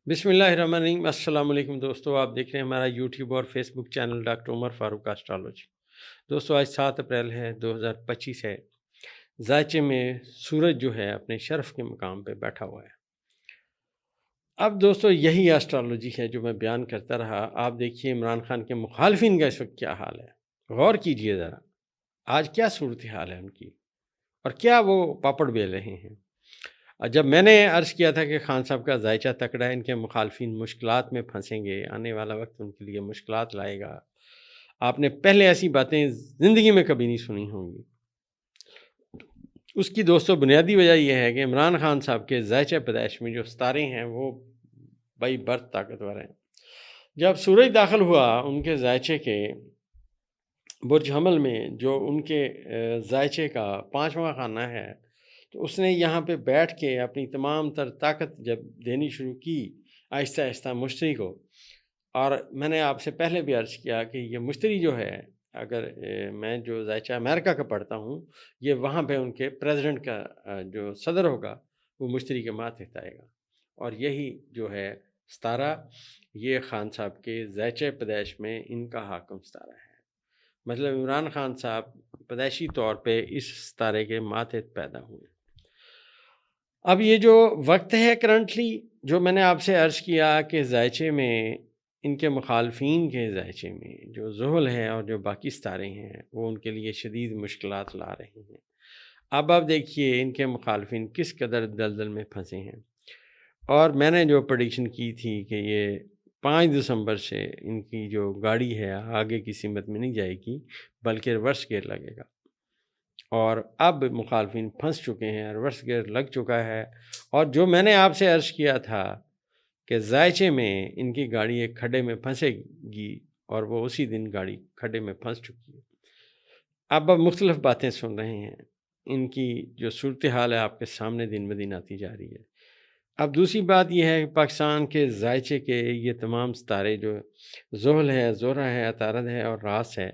بسم اللہ الرحمن الرحیم۔ السلام علیکم دوستو، آپ دیکھ رہے ہیں ہمارا یوٹیوب اور فیس بک چینل ڈاکٹر عمر فاروق اسٹرالوجی۔ دوستو آج 7 اپریل ہے، 2025 ہے۔ زائچے میں سورج جو ہے اپنے شرف کے مقام پہ بیٹھا ہوا ہے۔ اب دوستو یہی اسٹرالوجی ہے جو میں بیان کرتا رہا۔ آپ دیکھیے عمران خان کے مخالفین کا اس وقت کیا حال ہے، غور کیجئے ذرا، آج کیا صورتحال ہے ان کی اور کیا وہ پاپڑ بیل رہے ہیں۔ جب میں نے عرض کیا تھا کہ خان صاحب کا ذائچہ تکڑا ہے، ان کے مخالفین مشکلات میں پھنسیں گے، آنے والا وقت ان کے لیے مشکلات لائے گا، آپ نے پہلے ایسی باتیں زندگی میں کبھی نہیں سنی ہوں گی۔ اس کی دوستو بنیادی وجہ یہ ہے کہ عمران خان صاحب کے ذائچہ پیدائش میں جو ستارے ہیں وہ بائی برتھ طاقتور ہیں۔ جب سورج داخل ہوا ان کے ذائچے کے برج حمل میں، جو ان کے ذائچے کا 5واں خانہ ہے، تو اس نے یہاں پہ بیٹھ کے اپنی تمام تر طاقت جب دینی شروع کی آہستہ آہستہ مشتری کو، اور میں نے آپ سے پہلے بھی عرض کیا کہ یہ مشتری جو ہے، اگر میں جو ذائچہ امریکہ کا پڑھتا ہوں، یہ وہاں پہ ان کے پریزیڈنٹ کا جو صدر ہوگا وہ مشتری کے ماتحت آئے گا، اور یہی جو ہے ستارہ، یہ خان صاحب کے ذائچہ پیدائش میں ان کا حاکم ستارہ ہے۔ مطلب عمران خان صاحب پیدائشی طور پہ اس ستارے کے ماتحت پیدا ہوئے۔ اب یہ جو وقت ہے کرنٹلی، جو میں نے آپ سے عرض کیا کہ ذائچے میں ان کے مخالفین کے ذائچے میں جو زحل ہے اور جو باقی ستارے ہیں وہ ان کے لیے شدید مشکلات لا رہے ہیں۔ اب آپ دیکھیے ان کے مخالفین کس قدر دلدل میں پھنسے ہیں، اور میں نے جو پریڈکشن کی تھی کہ یہ 5 دسمبر سے ان کی جو گاڑی ہے آگے کی سمت میں نہیں جائے گی بلکہ ریورس گیئر لگے گا، اور اب مخالفین پھنس چکے ہیں، ریورس گیئر لگ چکا ہے۔ اور جو میں نے آپ سے عرض کیا تھا کہ ذائچے میں ان کی گاڑی ایک کھڈے میں پھنسے گی، اور وہ اسی دن گاڑی کھڈے میں پھنس چکی ہے۔ اب مختلف باتیں سن رہے ہیں، ان کی جو صورتحال ہے آپ کے سامنے دن بدن آتی جا رہی ہے۔ اب دوسری بات یہ ہے کہ پاکستان کے ذائچے کے یہ تمام ستارے جو زحل ہے، زہرہ ہے، عطارد ہے اور راس ہے،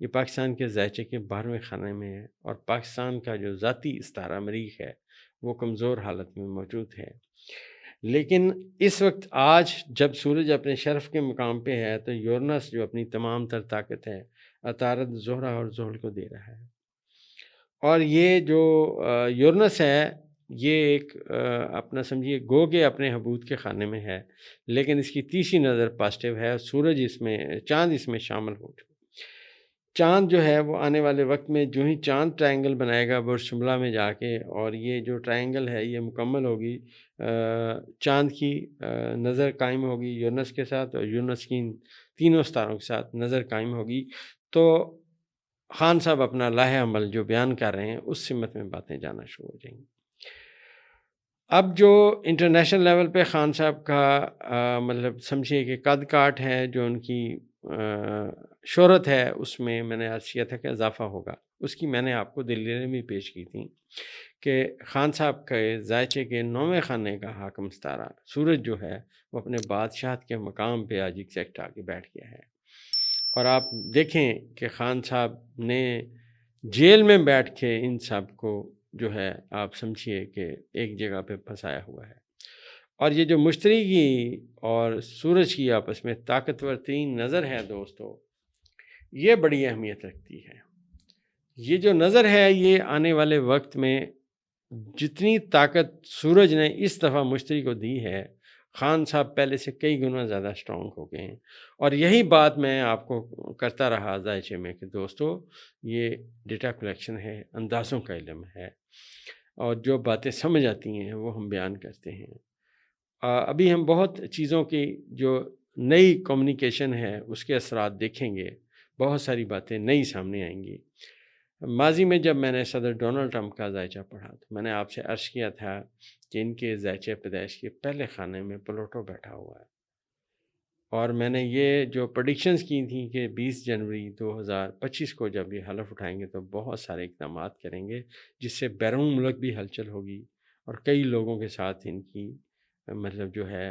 یہ پاکستان کے ذائچے کے 12ویں خانے میں ہے، اور پاکستان کا جو ذاتی ستارہ مریخ ہے وہ کمزور حالت میں موجود ہے۔ لیکن اس وقت آج جب سورج اپنے شرف کے مقام پہ ہے تو یورنس جو اپنی تمام تر طاقت ہے عطارد، زہرہ اور زحل کو دے رہا ہے، اور یہ جو یورنس ہے یہ ایک اپنا سمجھیے گو کے اپنے حبوط کے خانے میں ہے، لیکن اس کی تیسری نظر پازیٹیو ہے، سورج اس میں، چاند اس میں شامل ہو چکا۔ چاند جو ہے وہ آنے والے وقت میں جو ہی چاند ٹرائنگل بنائے گا برج شملہ میں جا کے، اور یہ جو ٹرائنگل ہے یہ مکمل ہوگی، چاند کی نظر قائم ہوگی یورنس کے ساتھ، اور یورنس کی تینوں ستاروں کے ساتھ نظر قائم ہوگی، تو خان صاحب اپنا لاہ عمل جو بیان کر رہے ہیں اس سمت میں باتیں جانا شروع ہو جائیں گی۔ اب جو انٹرنیشنل لیول پہ خان صاحب کا مطلب سمجھیے کہ قد کاٹ ہے، جو ان کی شہرت ہے، اس میں نے عرض کیا تھا کہ اضافہ ہوگا۔ اس کی میں نے آپ کو دلیلیں بھی پیش کی تھیں کہ خان صاحب کے ذائچے کے 9ویں خانے کا حاکم ستارہ سورج جو ہے وہ اپنے بادشاہت کے مقام پہ آج ایگزیکٹ آ کے بیٹھ گیا ہے، اور آپ دیکھیں کہ خان صاحب نے جیل میں بیٹھ کے ان سب کو جو ہے آپ سمجھیے کہ ایک جگہ پہ پھنسایا ہوا ہے، اور یہ جو مشتری کی اور سورج کی آپس میں طاقتور ترین نظر ہے دوستو، یہ بڑی اہمیت رکھتی ہے۔ یہ جو نظر ہے یہ آنے والے وقت میں جتنی طاقت سورج نے اس دفعہ مشتری کو دی ہے، خان صاحب پہلے سے کئی گنا زیادہ اسٹرانگ ہو گئے ہیں، اور یہی بات میں آپ کو کرتا رہا ذائچے میں کہ دوستو یہ ڈیٹا کلیکشن ہے، اندازوں کا علم ہے، اور جو باتیں سمجھ آتی ہیں وہ ہم بیان کرتے ہیں۔ ابھی ہم بہت چیزوں کی جو نئی کمیونیکیشن ہے اس کے اثرات دیکھیں گے، بہت ساری باتیں نئی سامنے آئیں گی۔ ماضی میں جب میں نے صدر ڈونلڈ ٹرمپ کا ذائچہ پڑھا تو میں نے آپ سے عرض کیا تھا کہ ان کے ذائچہ پیدائش کے پہلے خانے میں پلوٹو بیٹھا ہوا ہے، اور میں نے یہ جو پریڈکشنز کی تھیں کہ 20 جنوری 2025 کو جب یہ حلف اٹھائیں گے تو بہت سارے اقدامات کریں گے جس سے بیرون ملک بھی ہلچل ہوگی، اور کئی لوگوں کے ساتھ ان کی مطلب جو ہے